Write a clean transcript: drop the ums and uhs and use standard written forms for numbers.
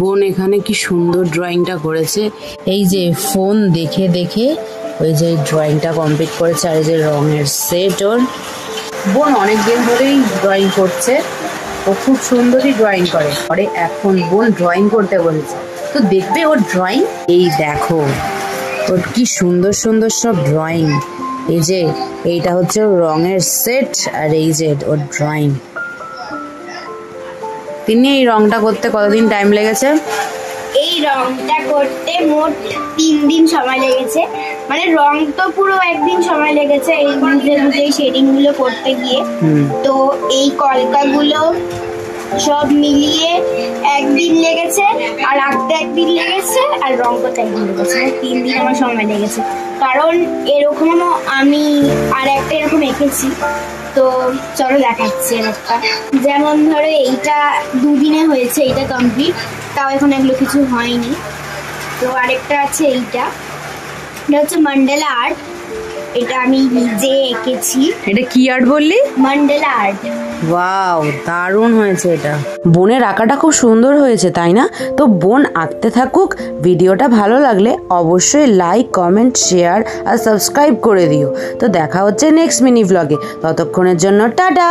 বোন এখানে কি সুন্দর ড্রয়িংটা করেছে, এই যে ফোন দেখে দেখে ওই যে ড্রয়িংটা কমপ্লিট করেছে। আর এই যে রঙের সেট ওর। বোন অনেকদিন ধরেই ড্রয়িং করছে, ও খুব সুন্দরই ড্রয়িং করে। পরে এখন বোন ড্রয়িং করতে বলেছে, তো দেখবে ওর ড্রয়িং। এই দেখো ওর কি সুন্দর সুন্দর সব ড্রয়িং। এই যে এইটা হচ্ছে রঙের সেট, আর এই যে ওর ড্রয়িং। তিনি এই রংটা করতে কতদিন টাইম লেগেছে? এই রংটা করতে মোট 3 দিন সময় লেগেছে। মানে রং তো পুরো একদিন সময় লেগেছে এই বুঝে শেডিং গুলো করতে গিয়ে। তো এই কলকাগুলো সব মিলিয়ে একদিন লেগেছে, আর আঁকতে একদিন লেগেছে, আর রং করতে একদিন লেগেছে। 3 দিন আমার সময় লেগেছে। কারণ এরকমও আমি আর একটা এরকম এঁকেছি, তো চলো দেখাচ্ছি একটা। যেমন ধরো এইটা 2 দিনে হয়েছে, এইটা কমপ্লিট, তাও এখন এগুলো কিছু হয়নি। তো আরেকটা আছে এইটা, এটা হচ্ছে মান্ডালা আর্ট। এটা আমি নিজে এঁকেছি। এটা কি আর্ট বললি? মান্ডালা আর্ট। ওয়াও, দারুণ হয়েছে এটা। বোনের আঁকাটা খুব সুন্দর হয়েছে, তাই না? তো বোন আঁকতে থাকুক। ভিডিওটা ভালো লাগলে অবশ্যই লাইক, কমেন্ট, শেয়ার আর সাবস্ক্রাইব করে দিও। তো দেখা হচ্ছে নেক্সট মিনি ব্লগে। ততক্ষণের জন্য টাটা।